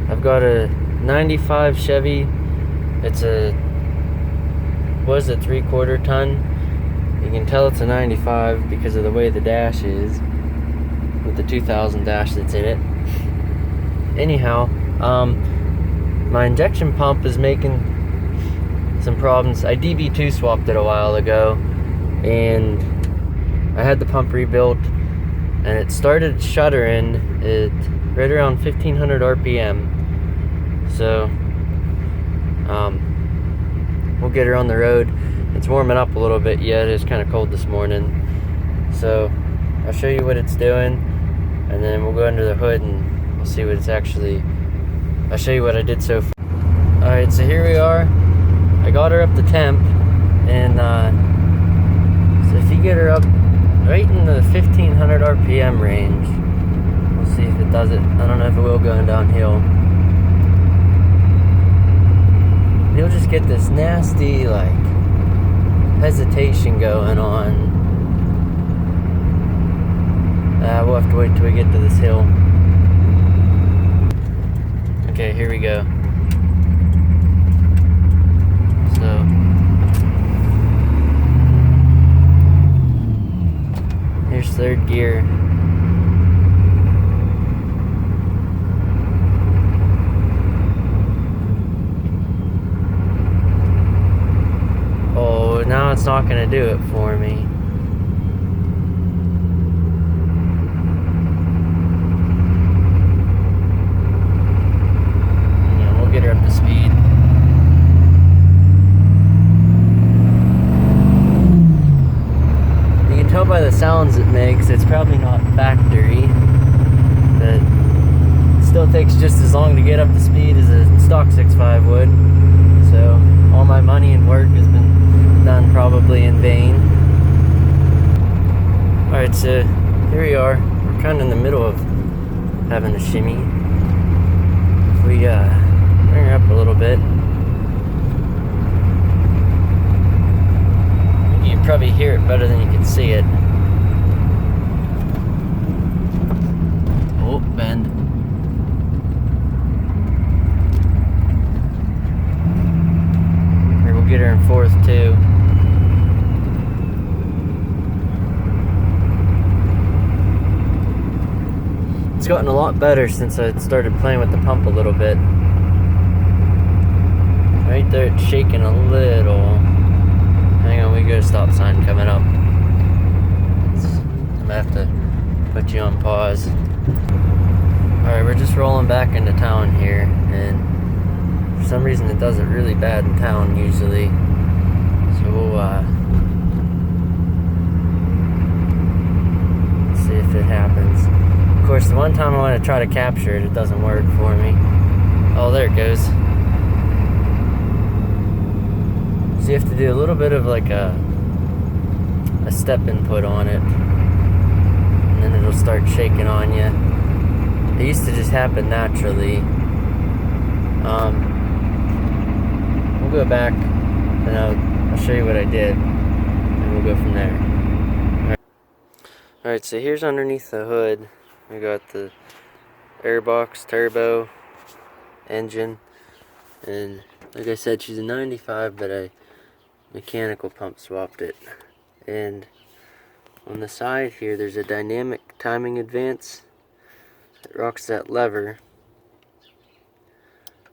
I've got a 95 Chevy. It's was a 3/4 ton. You can tell it's a 95 because of the way the dash is, with the 2000 dash that's in it. Anyhow, my injection pump is making some problems. I DB2 swapped it a while ago, and I had the pump rebuilt, and it started shuddering at right around 1500 RPM. So we'll get her on the road. It's warming up a little bit yet. It's kind of cold this morning, so I'll show you what it's doing, and then we'll go under the hood and we'll see what it's actually. I'll show you what I did so far. Alright, so here we are. I got her up to temp, and so if you get her up right in the 1500 RPM range, we'll see if it does it. I don't know if it will going downhill. You'll just get this nasty, like, hesitation going on. We'll have to wait till we get to this hill. Okay, here we go. So, here's third gear. Oh, now it's not gonna do it for me. Yeah, we'll get her up to speed. You can tell by the sounds it makes, it's probably not factory, but it still takes just as long to get up to speed as a stock 6.5 would. So all my money and work has been done probably in vain. Alright, so here we are. We're kind of in the middle of having a shimmy. If we bring her up a little bit, you can probably hear it better than you can see it. Oh, bend. Here, we'll get her in fourth too. It's gotten a lot better since I started playing with the pump a little bit. Right there, it's shaking a little. Hang on, we got a stop sign coming up. I'm gonna have to put you on pause. Alright, we're just rolling back into town here, and for some reason it does it really bad in town usually. So we'll see if it happens. Of course, the one time I want to try to capture it, it doesn't work for me. Oh, there it goes. So you have to do a little bit of like a step input on it, and then it'll start shaking on you. It used to just happen naturally. We'll go back and I'll show you what I did, and we'll go from there. Alright, so here's underneath the hood. We got the airbox, turbo, engine, and like I said, she's a 95, but I mechanical pump swapped it. And on the side here, there's a dynamic timing advance. It rocks that lever,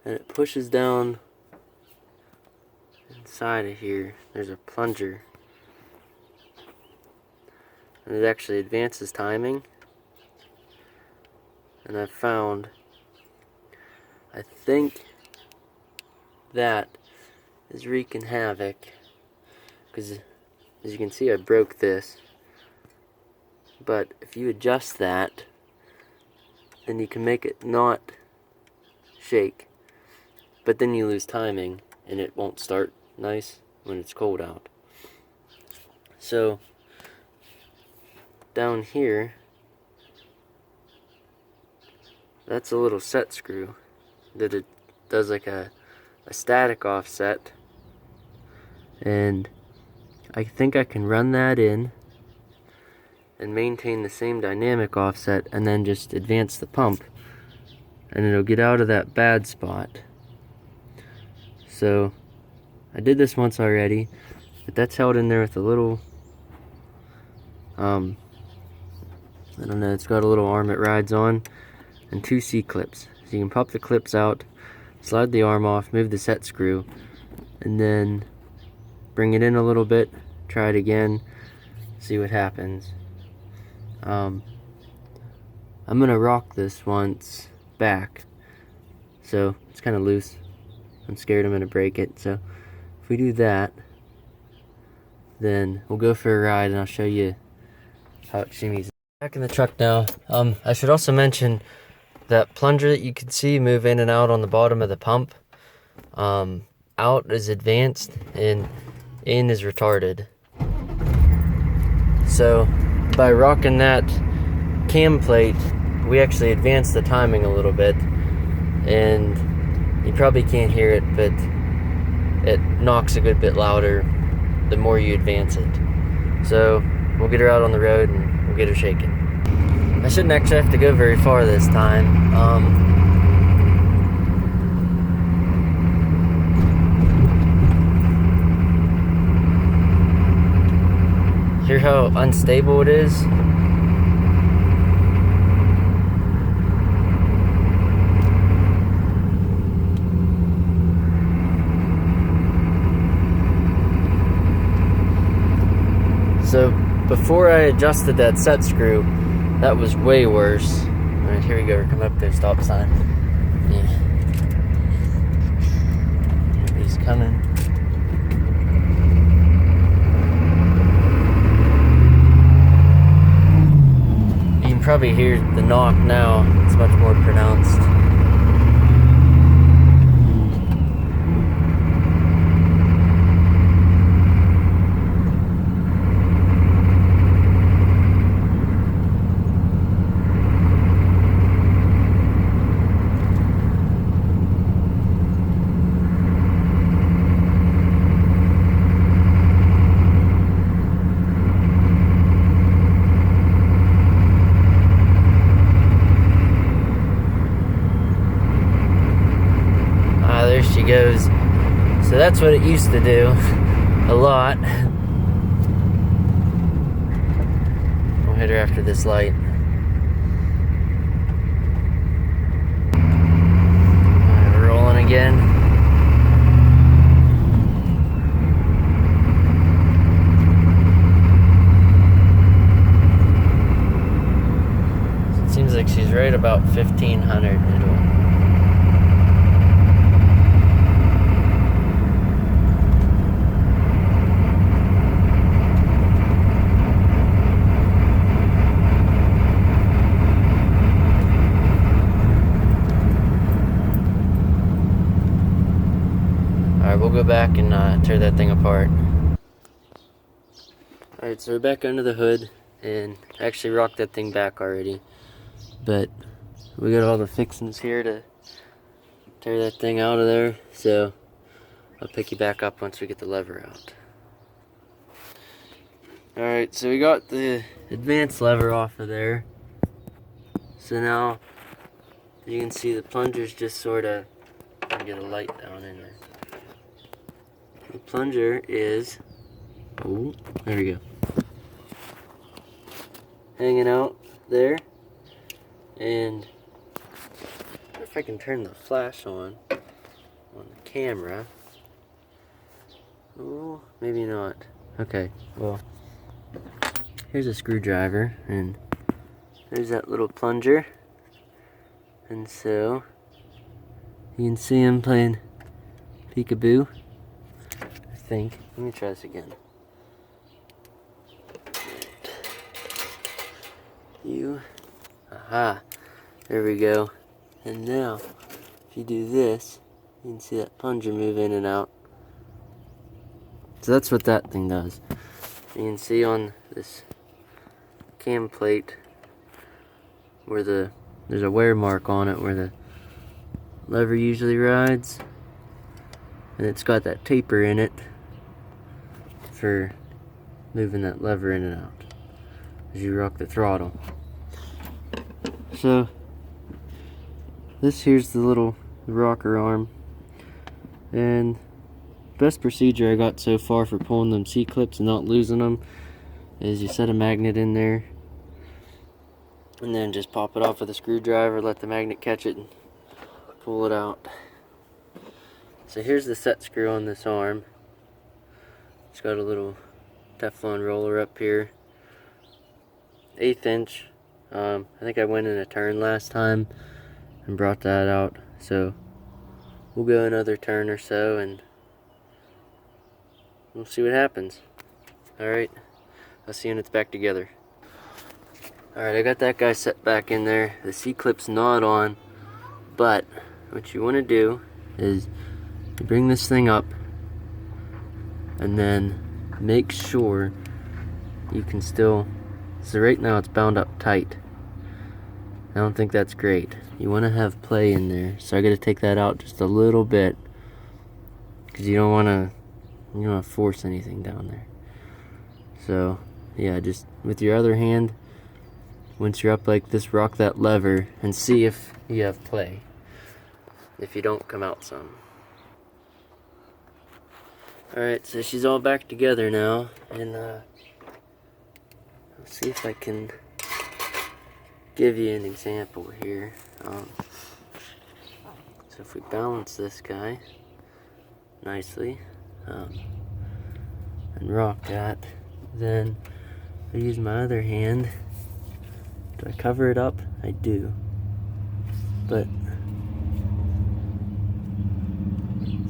and it pushes down inside of here. There's a plunger, and it actually advances timing. And I've found, I think that is wreaking havoc, because as you can see, I broke this. But if you adjust that, then you can make it not shake, but then you lose timing and it won't start nice when it's cold out. So down here, that's a little set screw that it does like a static offset, and I think I can run that in and maintain the same dynamic offset and then just advance the pump and it'll get out of that bad spot. So I did this once already, but that's held in there with a little I don't know, it's got a little arm it rides on and 2 C-clips. So you can pop the clips out, slide the arm off, move the set screw, and then bring it in a little bit, try it again, see what happens. I'm gonna rock this once back, so it's kind of loose. I'm scared I'm gonna break it, so if we do that, then we'll go for a ride and I'll show you how it shimmies. Back in the truck now. I should also mention that plunger that you can see move in and out on the bottom of the pump. Out is advanced and in is retarded. So by rocking that cam plate, we actually advance the timing a little bit, and you probably can't hear it, but it knocks a good bit louder the more you advance it. So we'll get her out on the road and we'll get her shaking. I shouldn't actually have to go very far this time. Hear how unstable it is? So before I adjusted that set screw, that was way worse. Alright, here we go, we're coming up to a stop sign. Yeah. He's coming. You can probably hear the knock now, it's much more pronounced. There she goes. So that's what it used to do a lot. We'll hit her after this light. We're rolling again. So it seems like she's right about 1500. Alright, we'll go back and tear that thing apart. Alright, so we're back under the hood and actually rocked that thing back already. But we got all the fixings here to tear that thing out of there, so I'll pick you back up once we get the lever out. Alright, so we got the advanced lever off of there. So now you can see the plunger's just sort of, get a light down in there. The plunger is, oh, there we go, hanging out there, and if I can turn the flash on the camera. Oh, maybe not. Okay, well, here's a screwdriver, and there's that little plunger, and so you can see him playing peekaboo. I think. Let me try this again. Aha, there we go. And now, if you do this, you can see that plunger move in and out. So that's what that thing does. You can see on this cam plate where there's a wear mark on it where the lever usually rides, and it's got that taper in it for moving that lever in and out as you rock the throttle. So this here's the little rocker arm, and best procedure I got so far for pulling them C-clips and not losing them is you set a magnet in there and then just pop it off with a screwdriver, let the magnet catch it and pull it out. So here's the set screw on this arm. It's got a little Teflon roller up here, 1/8 inch. I think I went in a turn last time and brought that out, so we'll go another turn or so and we'll see what happens. Alright, I'll see you when it's back together. Alright, I got that guy set back in there. The C-clip's not on, but what you want to do is you bring this thing up and then make sure you can still, so right now it's bound up tight. I don't think that's great. You want to have play in there, so I got to take that out just a little bit because you don't want to force anything down there. So yeah, just with your other hand, once you're up like this, rock that lever and see if you have play. If you don't, come out some. Alright, so she's all back together now, and let's see if I can give you an example here. So if we balance this guy nicely and rock that, then I use my other hand. Do I cover it up? I do. But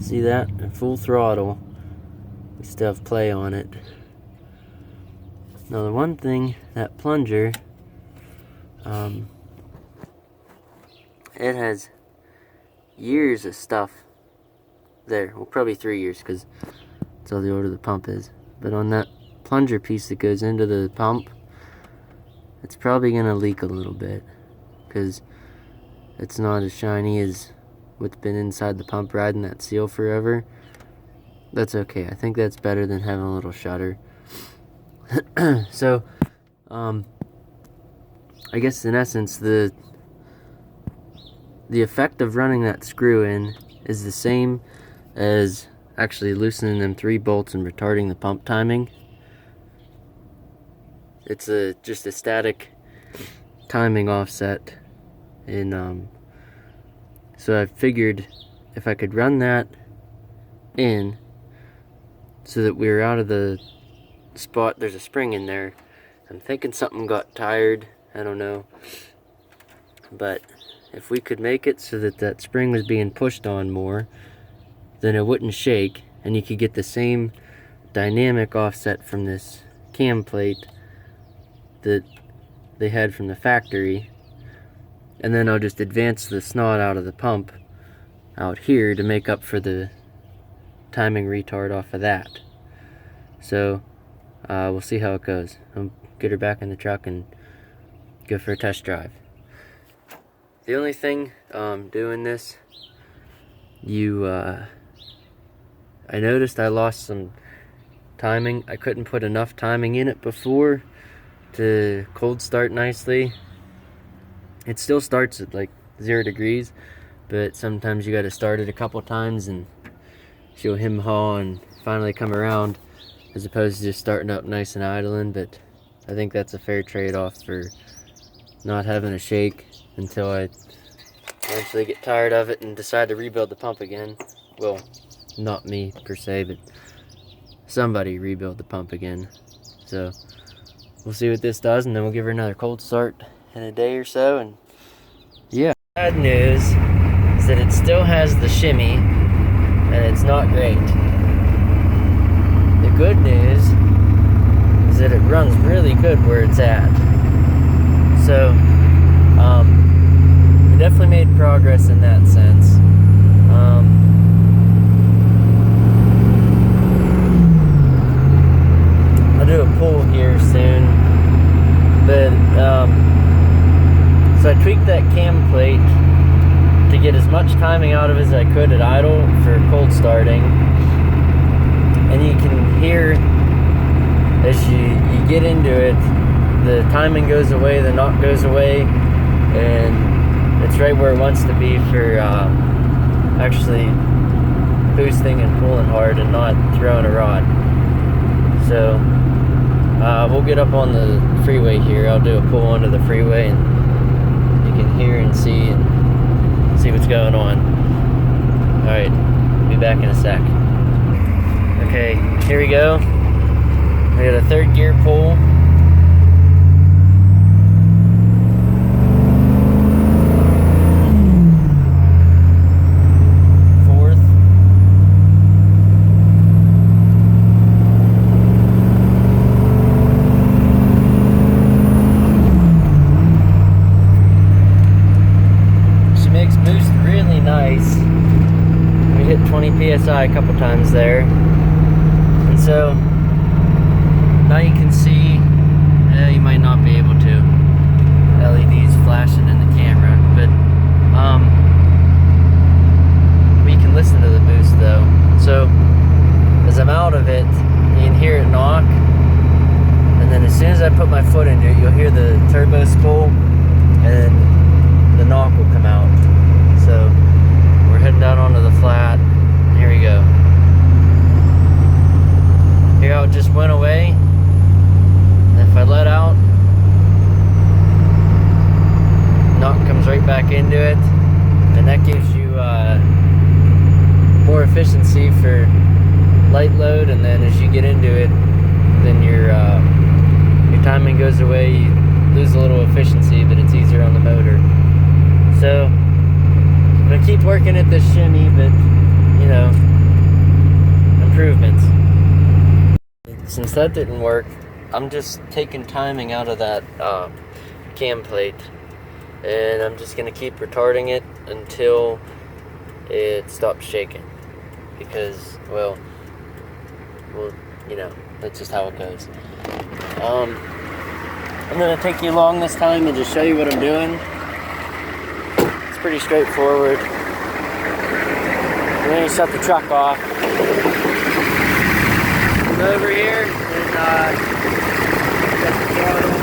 see that? At full throttle, we still have play on it. Now the one thing, that plunger, it has years of stuff there. Well, probably 3 years because that's all the older the pump is. But on that plunger piece that goes into the pump, it's probably going to leak a little bit because it's not as shiny as what's been inside the pump riding that seal forever. That's okay. I think that's better than having a little shutter. So, I guess in essence, the effect of running that screw in is the same as actually loosening them 3 bolts and retarding the pump timing. It's just a static timing offset, and so I figured if I could run that in so that we were out of the spot, there's a spring in there. I'm thinking something got tired, I don't know, but if we could make it so that that spring was being pushed on more, then it wouldn't shake, and you could get the same dynamic offset from this cam plate that they had from the factory, and then I'll just advance the snot out of the pump out here to make up for the timing retard off of that. So we'll see how it goes. I'll get her back in the truck and go for a test drive. The only thing doing this, I noticed I lost some timing. I couldn't put enough timing in it before to cold start nicely. It still starts at like 0 degrees, but sometimes you got to start it a couple times and she'll hem haw and finally come around, as opposed to just starting up nice and idling. But I think that's a fair trade-off for not having a shake until I eventually get tired of it and decide to rebuild the pump again. Well, not me per se, but somebody rebuild the pump again. So we'll see what this does, and then we'll give her another cold start in a day or so. And yeah, bad news is that it still has the shimmy and it's not great. The good news is that it runs really good where it's at. So we definitely made progress in that sense. I'll do a pull here soon, but so I tweaked that cam plate to get as much timing out of it as I could at idle for cold starting, and you can hear as you get into it, the timing goes away, the knot goes away, and it's right where it wants to be for actually boosting and pulling hard and not throwing a rod. So we'll get up on the freeway here. I'll do a pull onto the freeway and you can hear and see what's going on. Alright, be back in a sec. Okay, here we go. I got a third gear pull. Nice. We hit 20 psi a couple times there, and so now you can see. You might not be able to. LEDs flashing in the camera, but we can listen to the boost though. So as I'm out of it, you can hear it knock, and then as soon as I put my foot into it, you'll hear the turbo spool, and the knock will come out. So we're heading down onto the flat. Here we go. Here how it just went away. And if I let out, knock comes right back into it, and that gives you more efficiency for light load. And then as you get into it, then your timing goes away. You lose a little efficiency, but it's easier on the motor. So I'm gonna keep working at this shimmy, but you know, improvements. Since that didn't work, I'm just taking timing out of that cam plate, and I'm just gonna keep retarding it until it stops shaking, because well, you know, that's just how it goes. I'm gonna take you along this time and just show you what I'm doing. Pretty straightforward. And then you shut the truck off. Go over here and get the throttle.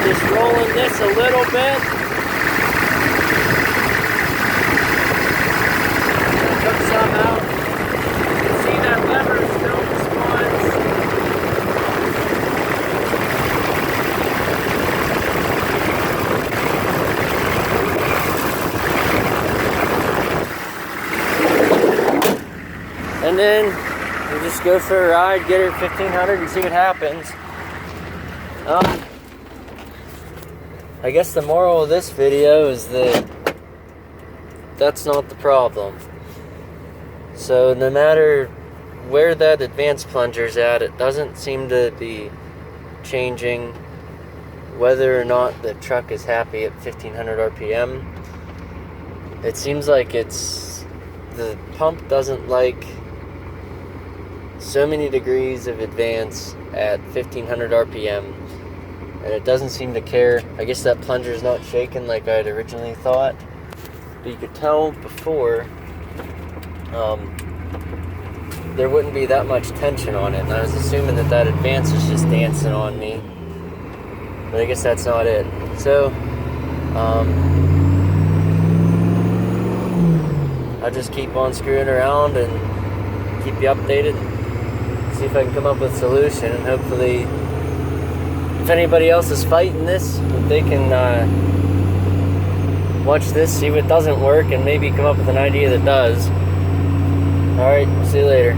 Just rolling this a little bit. I took some out. You can see that lever still responds. And then we just go for a ride, get her 1500 and see what happens. I guess the moral of this video is that that's not the problem. So no matter where that advanced plunger's at, it doesn't seem to be changing whether or not the truck is happy at 1500 RPM. It seems like the pump doesn't like so many degrees of advance at 1500 RPM, and it doesn't seem to care. I guess that plunger is not shaking like I had originally thought, but you could tell before there wouldn't be that much tension on it, and I was assuming that advance is just dancing on me, but I guess that's not it. So I'll just keep on screwing around and keep you updated. See if I can come up with a solution, and hopefully if anybody else is fighting this, they can watch this, see what doesn't work, and maybe come up with an idea that does. Alright, see you later.